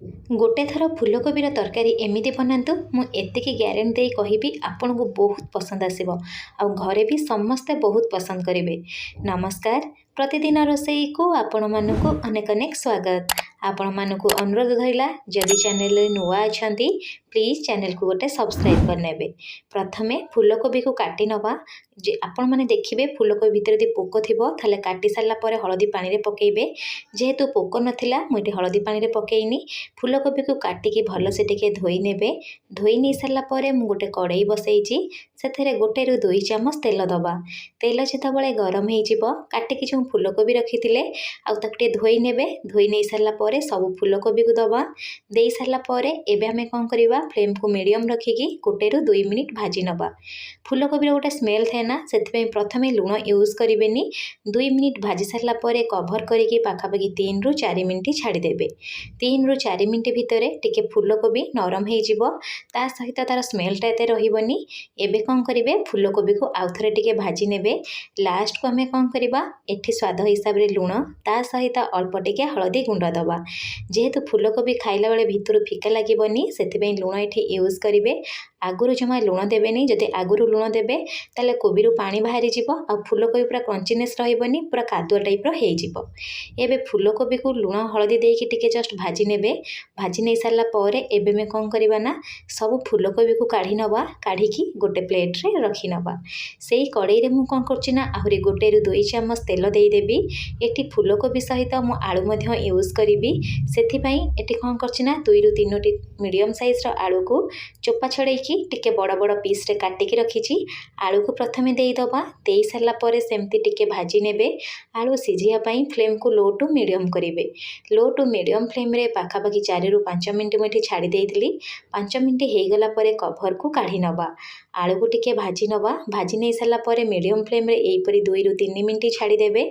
गोटे थर फूलकोबीर तरकारी एमिति बनातु मु एतिकी ग्यारेंटी देई कहिबी आपनको बहुत पसंद आसिबो आ घरे भी समस्ते बहुत पसंद करेंगे। नमस्कार, प्रतिदिन रोषेई को आपण मानकु अनेक अनेक स्वागत। आपण मानकु अनुरोध धरिला जदि चैनल नुआ अछंती प्लीज चैनल को गोटे सब्सक्राइब करनेबे। प्रथमे फूलकोबी को काटी नवा जे आपण माने देखिबे फूलकोबी भितर यदि पोक थिबो थाले काटी सारला परे हळदी पानी रे पकेइबे। जेहेतु पोक नथिला मुइटी हळदी पानी रे पकेइनी फूलकोबी को काटिकी भल से टिके धोई नेबे। धोई नहीं सारा पर मु गोटे कड़ई बसैची से गोटे रु 2 चामच तेल दबा। तेल जितेबाला गरम हो काटिकी जो फूलकोबी रखी आउे धोई नेबे। धोई नहीं सारा पर सब फूलकोबी को दबा दे सारा पर एबे हमें कौन करवा फ्लेम को मीडियम रखिकी गोटे रु 2 मिनिट भाजी नवा। फूलकोबी गोटे स्मेल थाए ना से प्रथमे लुण यूज करेनि। 2 मिनिट भाजी सारा पर कभर करके पाखापाखि 3 रु 4 मिनिट छाड़देवे। 3 रु 4 मिनिट भितर टिके फूलकोबी नरम हो ता सहित तार स्मेलटा एते रहिबनी। एबे कौन करेंगे फूलकोबी को आउ थे टिके भाजी नेबे। लास्ट को आम कौन करवा एठी स्वाद हिसाब रे लुण ता सहित अल्प टिके हळदी गुंड दबा। जेहेतु फूलकोबी खाइला बेले भितर फिका लगिबनी से लुण एठी यूज करेंगे। आगुरु जमा लुण देवेनि। जदि आगुरु लुण देबे ताले कोबीरु पानी बाहरी जिवो आ फूलकोबी पूरा क्रंचीनेस रहिबनी पूरा कादुआ टाइप रो हेइ जिवो। एबे फूलकोबी को लुण हळदी देके टिके जस्ट भाजी नेबे। भाजी नहीं सारा पर एबे में कौन करवा ना सब फूलकोबी को काढ़ी नवा। काढ़ी गोटे प्लेट रे रखी नवा। से ही कड़ई रे मु कौन करना आहरी गोटे रु 2 चामच तेल देदेवी। एटी फूलकोबी सहित मु आलू मध्य यूज करी से एटी कौन करना 2 रु 3 मीडियम साइज आलू को चोपा छड़ेकी टिके बड़ बड़ पीस रे काटिकी रखी। आलू को प्रथमे देदबा दे सारा पर सेमती टिके भाजी नेबे। आलू सीझिया पई फ्लेम को लो टू मीडियम करेंगे। लो टू मीडियम फ्लेम रे पाखापाखि 4 रु 5 मिनिट मुझे छाड़ी देइथिली। 5 मिनिट हो गला पर कभर को काढ़ी नवा। आलू को टिके भाजी नवा। भाजी नहीं सारा पर मीडियम फ्लेम रे एपरी 2 रु 3 मिनिट छाड़देवे।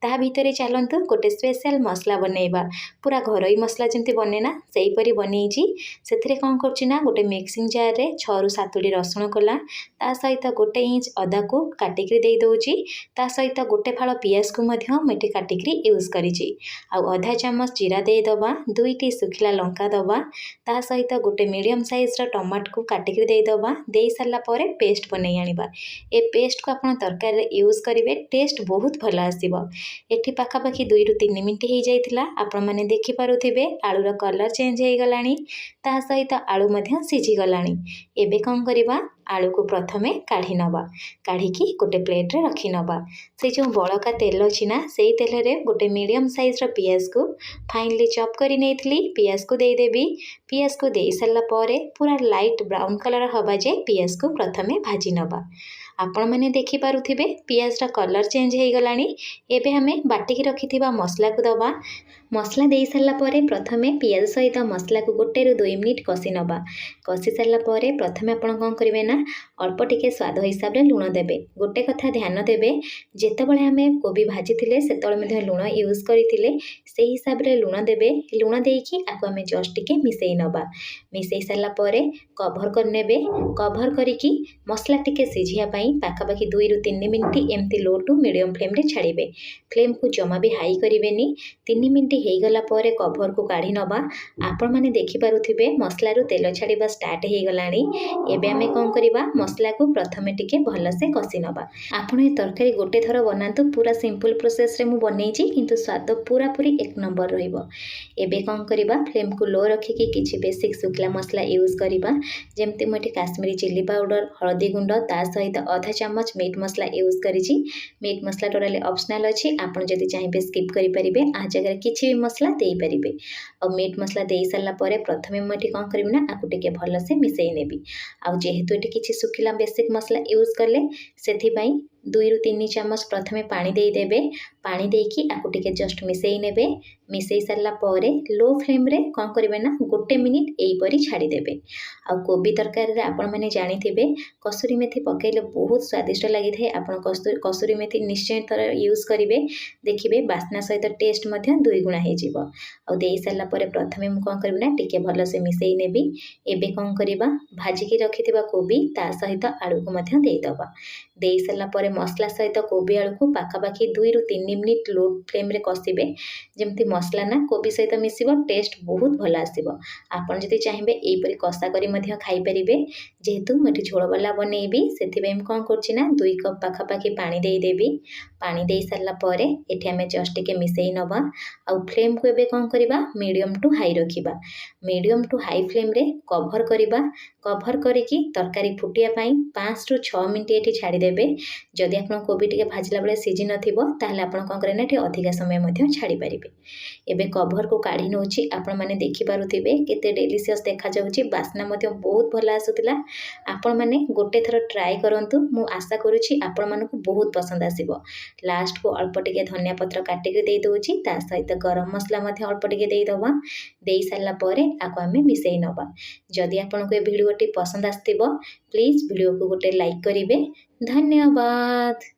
ता भितर चलतु गोटे स्पेशल मसला बनैबा पूरा घरोई मसला जमती बनेना सेहीपरी बनईची। से कौन करना गोटे मिक्सिंग जार रे 6 रु 7 रसुण कला ता सहित गोटे इंच अदा को काटिकी दे दउची। ता सहित गोटे फाଳ पियाज को मध्य मुझे काटिकी यूज करिची। आ आधा चामच जीरा दे दबा। 2टी सुखिला लंका दबा ता सहित गोटे मीडियम साइज टमाटो को काटिकी दे दबा। दे सारा पर पेस्ट बनई आनिबा। ए पेस्ट को आपण तरकारी यूज करेंगे टेस्ट बहुत भल आसीबो। एठी पाखापाखि 2 रु 3 मिनिट हो जाइतिला। आपण माने देखि पारुथिबे आलूर कलर चेंज हो गलानी ता सहित आलू मध्य सिझी गलानी। एबे कौन करवा आलू को प्रथमे काढ़ी नवा। काढ़ी गोटे प्लेट रे रखी नवा। से जो बड़का तेल अच्छी ना से तेल रे गोटे मीडियम साइज पियाज को फाइनली चॉप करी नेइथिली पियाज को देदेवी। पियाज को दे सारा पर पूरा लाइट ब्राउन कलर हवा जाए पियाज को प्रथमे भाजी नवा। आपण मैंने देखि पारुथिबे पियाज रा कलर चेंज हो गलानी। एबे हमें बाटिकी रखिथिबा मसला को दबा। मसला दे सारा पर प्रथमे पियाज सहित मसला को गोटे रु 2 मिनिट कषि नवा। कषि सारा पर प्रथमे आपण कौन करेंगे ना अल्प टिके स्वाद हिसाब रे लुण देबे। गोटे कथा ध्यान देबे जेतेबेले हमें कोबी भाजी थिले सेतेबेले मध्ये लुण यूज करथिले से हिसाब रे लुण देबे। लुण देकी आको हमें जस्ट टिके मिसेई नवा। मिसेई सारा पर कभर कर नेबे। कभर करिकी मसला टिके सिझिया पई पाखापाखि 2 रु 3 मिनिट एमती लो टू मीडियम फ्लेम रे छाड़िबे। फ्लेम को जमा भी हाई करेनि। 3 मिनिट हो गला पर कभर को काढ़ी नवा। आपण माने देखि पारुथिबे मसला रु तेल छाड़िबा स्टार्ट हो गलानी। एबे हमें कौन करवा मसला को प्रथमे टिके भल से कषि नवा। आपण ए तरकारी गोटे थर बनातु पूरा सिंपल प्रोसेस रे मु बनैची किंतु स्वाद पूरा पूरी एक नंबर रहिबो। एबे कौन करवा फ्लेम को लो रखिकी किछि बेसिक सुखला मसला यूज करवा जेमती मोटी काश्मीरी चिल्ली पाउडर हळदी गुंड ता सहित आधा चामच मीट मसला यूज करिछि। मीट मसला टोटली ऑप्शनल अछि। आपण जदि चाहिबे स्किप करि परिबे आ जगह किछि भी मसला देई परिबे। और मीट मसला देई सारला परे प्रथमे मोटी कौन करबी ना आकु टिके भल से मिसेई नेबी। आ जेहेतु एटी किछि सुखिला बेसिक मसला यूज करले सेथि पई 2 रु 3 चामच प्रथमे पानी दे देबे। पानी देकी आकु टिके जस्ट मिसेई नेबे। मिसेई सारला परे लो फ्लेम रे कौन करेंगे ना गोटे मिनिट एपरी छाड़ी देबे। आ कोबी तरकारी रे आपण माने जानिथिबे कसुरी मेथी पकेइले बहुत स्वादिष्ट लगी थाए। आपण कसुरी मेथी निश्चय तर यूज करिवे देखिबे बास्ना सहित टेस्ट मध्य 2 गुणा हे जिवो। आ देई सारला परे प्रथमे मु कौन करबी ना टिके भल से मिसेई नेबी। एबे कौन करबा भाजी की रखिथिबा कोबी ता सहित आलू को मध्य देई दबा। देई सारला परे मसला सहित कोबी आलू को पाखापाखि 2 ରୁ 3 मिनिट लो फ्लेम रे कसिबे जेमती मसला ना कोबी सहित मिसिबो टेस्ट बहुत भल आसीबो। आपण जदि चाहिबे एपरि कषा करी मध्य खाई परिबे। जेहेतु मठी झोल वाला बनेइबी सेथिबे हम कोन करछि ना 2 कप पाखापाखि पानी देई देबी। पानी देई सारला परे एठी हमें जस्ट टिके मिसेई नबा आ फ्लेम को एबे कोन करबा मीडियम टू हाई रखिबा। मीडियम टू हाई फ्लेम रे कवर करिबा। कवर करिकी तरकारी फुटिया पई 5 ରୁ 6 मिनिट एठी छाडी देबे। जदि आपण कोबी टिके भाजला बेले सिझी नथिबो ताहले आपण कोन करे ना एठी अधिका समय मध्य छाडी परिबे। एबे कवर को काढी नउची आपण माने देखि पारुथिबे केते डेलीशियस देखा जाउची। बास्ना मध्य बहुत भल आसुतिला। आपण माने गोटे थरो ट्राई करंतु। मु आशा करूची आपण मानको बहुत पसंद आसीबो। लास्ट को अल्प टिके धनिया पत्र काटिके देई दउची। ता सहित गरम मसला मध्य अल्प टिके देई दबा। देई सारला परे आको आमे मिसेई नबा। जदि आपनको ए भिडियोटी पसंद आस्तिबो प्लीज भिडियो को गोटे लाइक करिवे। धन्यवाद।